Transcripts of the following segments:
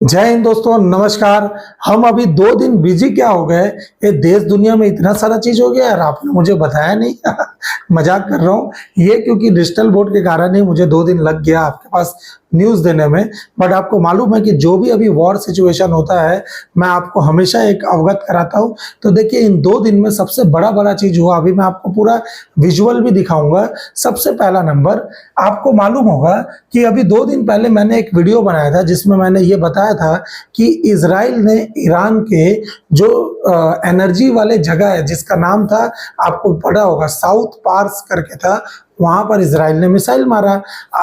जय हिंद दोस्तों, नमस्कार। हम अभी 2 दिन बिजी क्या हो गए। ये देश दुनिया में इतना सारा चीज हो गया यार, आपने मुझे बताया नहीं। मजाक कर रहा हूँ। ये क्योंकि डिजिटल बोर्ड के कारण ही मुझे 2 दिन लग गया आपके पास न्यूज देने में। बट आपको मालूम है कि जो भी अभी वॉर सिचुएशन होता है, मैं आपको हमेशा एक अवगत कराता हूँ। तो देखिए, इन 2 दिन में सबसे बड़ा बड़ा चीज हुआ। अभी मैं आपको पूरा विजुअल भी दिखाऊंगा। सबसे पहला नंबर, आपको मालूम होगा कि अभी 2 दिन पहले मैंने एक वीडियो बनाया था जिसमें मैंने ये बताया था कि इजराइल ने ईरान के जो एनर्जी वाले जगह है जिसका नाम था, आपको पता होगा, साउथ पार्स करके था, वहां पर इजराइल ने मिसाइल मारा।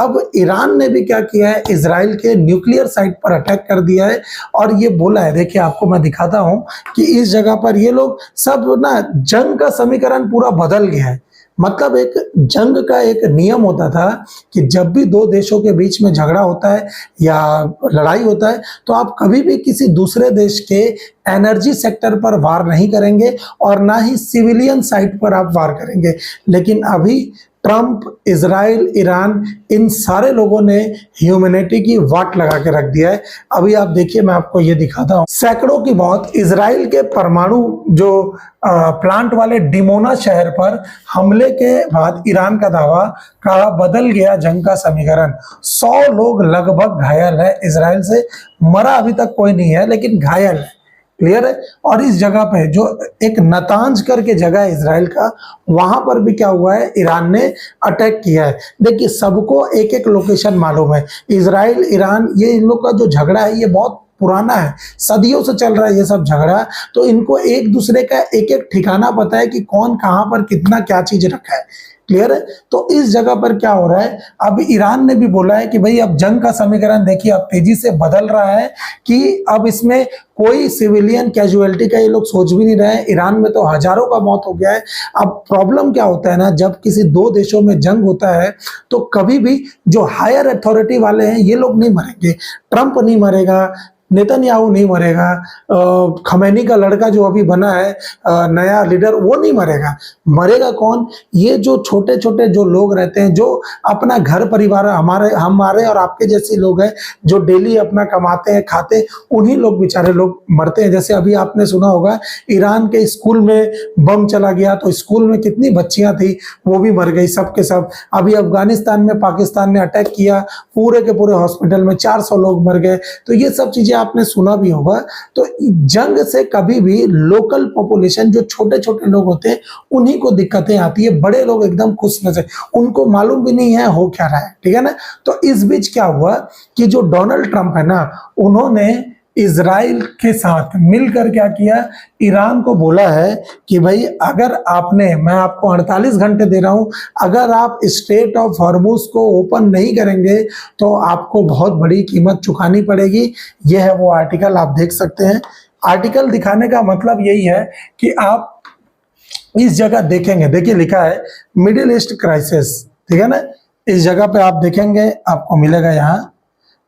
अब ईरान ने भी क्या किया है, इजराइल के न्यूक्लियर साइट पर अटैक कर दिया है और ये बोला है, देखिए आपको मैं दिखाता हूं कि इस जगह पर ये लोग सब ना, जंग का समीकरण पूरा बदल गया है। मतलब एक जंग का एक नियम होता था कि जब भी दो देशों के बीच में झगड़ा होता है या लड़ाई होता है, तो आप कभी भी किसी दूसरे देश के एनर्जी सेक्टर पर वार नहीं करेंगे और ना ही सिविलियन साइट पर आप वार करेंगे। लेकिन अभी ट्रंप, इजराइल, ईरान, इन सारे लोगों ने ह्यूमैनिटी की वाट लगा के रख दिया है। अभी आप देखिए, मैं आपको ये दिखाता हूँ। सैकड़ों की मौत। इजराइल के परमाणु जो प्लांट वाले डिमोना शहर पर हमले के बाद ईरान का दावा का बदल गया जंग का समीकरण। 100 लोग लगभग घायल है। इजराइल से मरा अभी तक कोई नहीं है, लेकिन घायल है। क्लियर है। और इस जगह पे जो एक नतांज करके जगह है इजराइल का, वहां पर भी क्या हुआ है, ईरान ने अटैक किया है। देखिए, सबको एक एक लोकेशन मालूम है। इजराइल, ईरान, ये इन लोग का जो झगड़ा है ये बहुत पुराना है, सदियों से चल रहा है ये सब झगड़ा। तो इनको एक दूसरे का एक एक ठिकाना पता है कि कौन कहां पर कितना क्या चीज रखा है। क्लियर है। तो इस जगह पर क्या हो रहा है, अब ईरान ने भी बोला है कि भाई अब जंग का समीकरण देखिए अब तेजी से बदल रहा है कि अब इसमें कोई सिविलियन कैजुअलिटी का ये लोग सोच भी नहीं रहे हैं। ईरान में तो हजारों का मौत हो गया है। अब प्रॉब्लम क्या होता है ना, जब किसी दो देशों में जंग होता है तो कभी भी जो हायर अथॉरिटी वाले हैं ये लोग नहीं मरेंगे। ट्रंप नहीं मरेगा, नेतन्याहू नहीं मरेगा, खमैनी का लड़का जो अभी बना है नया लीडर, वो नहीं मरेगा। मरेगा कौन? ये जो छोटे छोटे जो लोग रहते हैं, जो अपना घर परिवार, हमारे और आपके जैसे लोग हैं जो डेली अपना कमाते हैं, खाते हैं, उन्हीं लोग बेचारे लोग मरते हैं। जैसे अभी आपने सुना होगा ईरान के स्कूल में बम चला गया, तो स्कूल में कितनी बच्चियां थी वो भी मर गई, सब के सब। अभी अफगानिस्तान में पाकिस्तान ने अटैक किया, पूरे के पूरे हॉस्पिटल में 400 लोग मर गए। तो ये सब चीजें आपने सुना भी होगा। तो जंग से कभी भी लोकल पॉपुलेशन, जो छोटे छोटे लोग होते हैं, उन्हीं को दिक्कतें आती है। बड़े लोग एकदम खुश नजर, उनको मालूम भी नहीं है हो क्या रहा है। ठीक है ना। तो इस बीच क्या हुआ कि जो डोनाल्ड ट्रंप है ना, उन्होंने इजराइल के साथ मिलकर क्या किया, ईरान को बोला है कि भाई अगर आपने, मैं आपको 48 घंटे दे रहा हूं, अगर आप स्ट्रेट ऑफ हॉर्मुज को ओपन नहीं करेंगे तो आपको बहुत बड़ी कीमत चुकानी पड़ेगी। यह है वो आर्टिकल, आप देख सकते हैं। आर्टिकल दिखाने का मतलब यही है कि आप इस जगह देखेंगे, देखिए लिखा है मिडिल ईस्ट क्राइसिस, ठीक है ना। इस जगह पे आप देखेंगे, आपको मिलेगा यहाँ,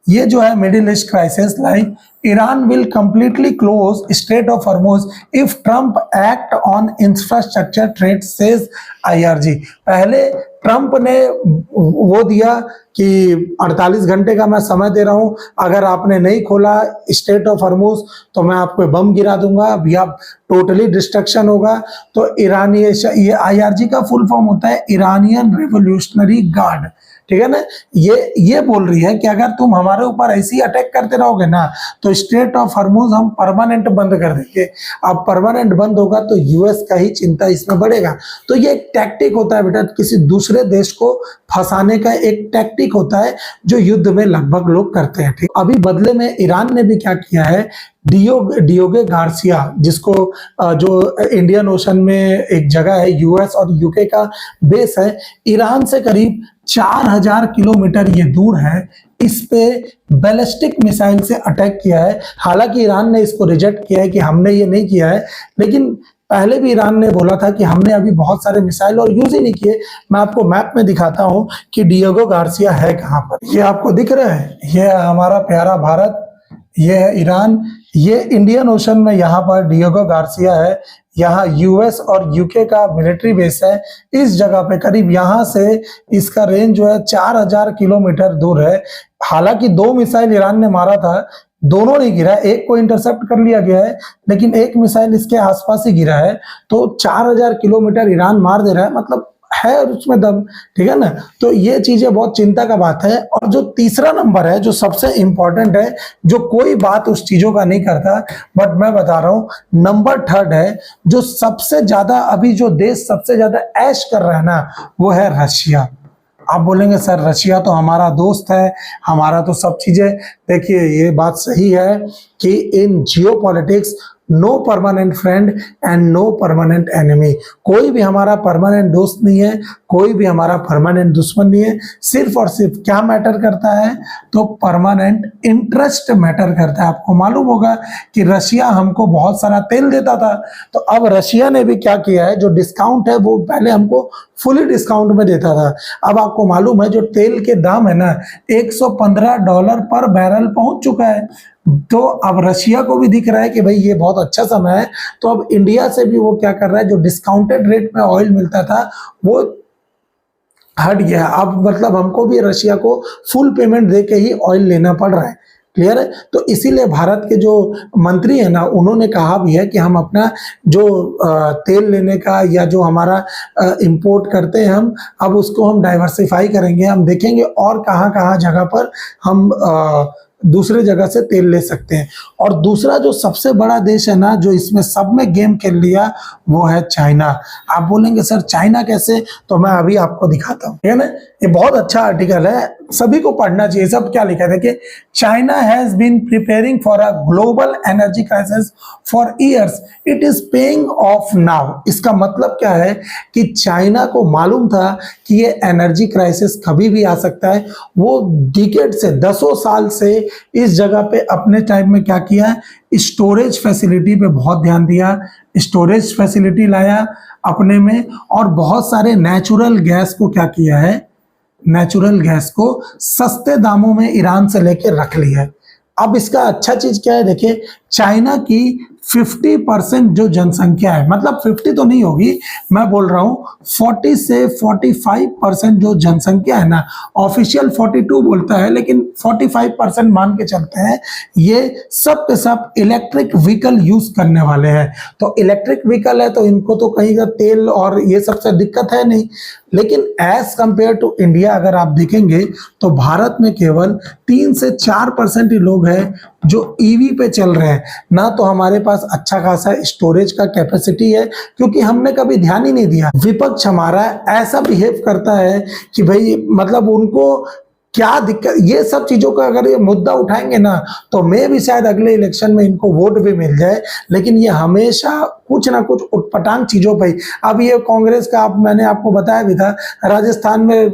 ये जो है middle east crisis, like Iran will completely close strait of Hormuz if Trump act on infrastructure threat, says IRG. पहले ट्रंप ने वो दिया कि 48 घंटे का मैं समय दे रहा हूं, अगर आपने नहीं खोला स्ट्रेट ऑफ हॉर्मुज तो मैं आपको बम गिरा दूंगा, अभी आप टोटली डिस्ट्रक्शन होगा। तो ईरानी, ये आईआरजी का फुल फॉर्म होता है ईरानियन रिवोल्यूशनरी गार्ड। ठीक है ना। ये बोल रही है कि अगर तुम हमारे ऊपर ऐसे ही अटैक करते रहोगे ना, तो स्ट्रेट ऑफ हॉर्मुज हम परमानेंट बंद कर देंगे। अब परमानेंट बंद होगा तो यूएस का ही चिंता इसमें बढ़ेगा। तो ये एक टैक्टिक होता है बेटा, किसी दूसरे देश को फंसाने का एक टैक्टिक होता है जो युद्ध में लगभग लोग करते हैं। ठीक। अभी बदले में ईरान ने भी क्या किया है, डियोगे गार्सिया, जिसको जो इंडियन ओशन में एक जगह है, यूएस और यूके का बेस है, ईरान से करीब 4000 किलोमीटर ये दूर है, इस पे बैलिस्टिक मिसाइल से अटैक किया है। हालांकि ईरान ने इसको रिजेक्ट किया है कि हमने ये नहीं किया है, लेकिन पहले भी ईरान ने बोला था कि हमने अभी बहुत सारे मिसाइल और यूज ही नहीं किए। मैं आपको मैप में दिखाता हूं कि डियोगो गार्सिया है कहां पर। ये आपको दिख रहा है, ये हमारा प्यारा भारत, ये है ईरान, ये इंडियन ओशन में यहाँ पर डियोगो गार्सिया है। यहाँ यूएस और यूके का मिलिट्री बेस है। इस जगह पे करीब यहाँ से इसका रेंज जो है 4000 किलोमीटर दूर है। हालांकि 2 मिसाइल ईरान ने मारा था, दोनों नहीं गिरा, एक को इंटरसेप्ट कर लिया गया है, लेकिन एक मिसाइल इसके आसपास ही गिरा है। तो 4000 किलोमीटर ईरान मार दे रहा है, मतलब है उसमें दम, ठीक है ना। तो ये चीजें बहुत चिंता का बात है। और जो तीसरा नंबर है, जो सबसे इंपॉर्टेंट है, जो कोई बात उस चीजों का नहीं करता, बट मैं बता रहा हूं, नंबर थर्ड है, जो सबसे ज्यादा अभी जो देश सबसे ज्यादा ऐश कर रहा है ना, वो है रशिया। आप बोलेंगे सर रशिया तो हमारा दोस्त है, हमारा तो सब चीजें, देखिए ये बात सही है कि in geopolitics no permanent friend and no permanent enemy. कोई भी हमारा परमानेंट दोस्त नहीं है, कोई भी हमारा परमानेंट दुश्मन नहीं है। सिर्फ और सिर्फ क्या मैटर करता है, तो परमानेंट इंटरेस्ट मैटर करता है। आपको मालूम होगा कि रशिया हमको बहुत सारा तेल देता था, तो अब रशिया ने भी क्या किया है, जो डिस्काउंट है वो पहले हमको फुली डिस्काउंट में देता था। अब आपको मालूम है जो तेल के दाम है ना, $115 पर बैरल पहुंच चुका है। तो अब रशिया को भी दिख रहा है कि भाई ये बहुत अच्छा समय है, तो अब इंडिया से भी वो क्या कर रहा है, जो डिस्काउंटेड रेट में ऑयल मिलता था वो हट गया। अब मतलब हमको भी रशिया को फुल पेमेंट दे के ही ऑयल लेना पड़ रहा है। क्लियर है। तो इसीलिए भारत के जो मंत्री है ना, उन्होंने कहा भी है कि हम अपना जो तेल लेने का या जो हमारा इंपोर्ट करते हैं हम, अब उसको हम डाइवर्सिफाई करेंगे। हम देखेंगे और कहाँ कहाँ जगह पर हम दूसरे जगह से तेल ले सकते हैं। और दूसरा जो सबसे बड़ा देश है ना, जो इसमें सब में गेम खेल लिया, वो है चाइना। आप बोलेंगे सर चाइना कैसे, तो मैं अभी आपको दिखाता हूँ, ठीक है ना। ये बहुत अच्छा आर्टिकल है, सभी को पढ़ना चाहिए। सब क्या लिखा है देखिए, China has been preparing for a global energy crisis for years, it is paying off now. इसका मतलब क्या है कि चाइना को मालूम था कि ये एनर्जी क्राइसिस कभी भी आ सकता है। वो डिकेड से, दसों साल से इस जगह पे अपने टाइम में क्या किया, स्टोरेज फैसिलिटी पे बहुत ध्यान दिया, स्टोरेज फैसिलिटी लाया अपने में, और बहुत सारे नेचुरल गैस को क्या किया है, नेचुरल गैस को सस्ते दामों में ईरान से लेके रख लिया है। अब इसका अच्छा चीज क्या है, देखिए चाइना की 50% जो जनसंख्या है, मतलब 50 तो नहीं होगी, मैं बोल रहा हूं 40 से 45% जो जनसंख्या है ना, ऑफिशियल 42 बोलता है, लेकिन 45% मान के चलते हैं, ये सब के सब इलेक्ट्रिक व्हीकल यूज करने वाले हैं। तो इलेक्ट्रिक व्हीकल है तो इनको तो कहीं का तेल और ये सबसे दिक्कत है नहीं। लेकिन एज कंपेयर टू इंडिया अगर आप देखेंगे तो भारत में केवल 3 से 4% ही लोग हैं जो ईवी पे चल रहे हैं। ना तो हमारे पास अच्छा खासा स्टोरेज का कैपेसिटी है, क्योंकि हमने कभी ध्यान ही नहीं दिया। विपक्ष हमारा ऐसा बिहेव करता है कि भाई मतलब उनको क्या दिक्कत, ये सब चीजों का अगर ये मुद्दा उठाएंगे ना, तो मैं भी शायद अगले इलेक्शन में इनको वोट भी मिल जाए। लेकिन ये हमेशा कुछ ना कुछ उटपटांग चीजों पर। अब ये कांग्रेस का, मैंने आपको बताया भी था, राजस्थान में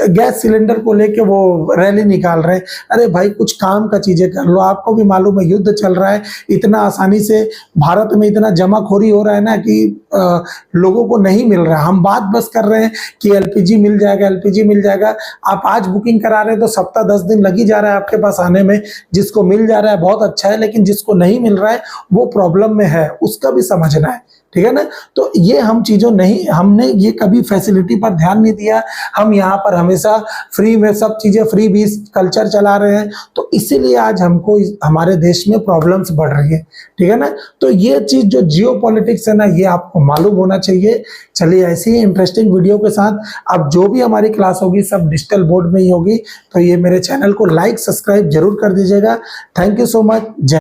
गैस सिलेंडर को लेके वो रैली निकाल रहे हैं। अरे भाई कुछ काम का चीजें कर लो। आपको भी मालूम है युद्ध चल रहा है, इतना आसानी से भारत में इतना जमाखोरी हो रहा है ना कि लोगों को नहीं मिल रहा। हम बात बस कर रहे हैं कि एलपीजी मिल जाएगा, एलपीजी मिल जाएगा। आप आज बुकिंग करा रहे हैं तो सप्ताह 10 दिन लग ही जा रहा है आपके पास आने में। जिसको मिल जा रहा है बहुत अच्छा है, लेकिन जिसको नहीं मिल रहा है वो प्रॉब्लम में है, उसका भी समझना है, ठीक है ना। तो ये हम चीजों नहीं, हमने ये कभी फैसिलिटी पर ध्यान नहीं दिया। हम यहाँ पर हमेशा फ्री में सब चीजें, फ्री बीज कल्चर चला रहे हैं, तो इसीलिए आज हमको हमारे देश में प्रॉब्लम्स बढ़ रही है, ठीक है ना। तो ये चीज जो जियो पॉलिटिक्स है ना, ये आपको मालूम होना चाहिए। चलिए ऐसी ही इंटरेस्टिंग वीडियो के साथ अब जो भी हमारी क्लास होगी सब डिजिटल बोर्ड में ही होगी। तो ये मेरे चैनल को लाइक सब्सक्राइब जरूर कर दीजिएगा। Thank you so much.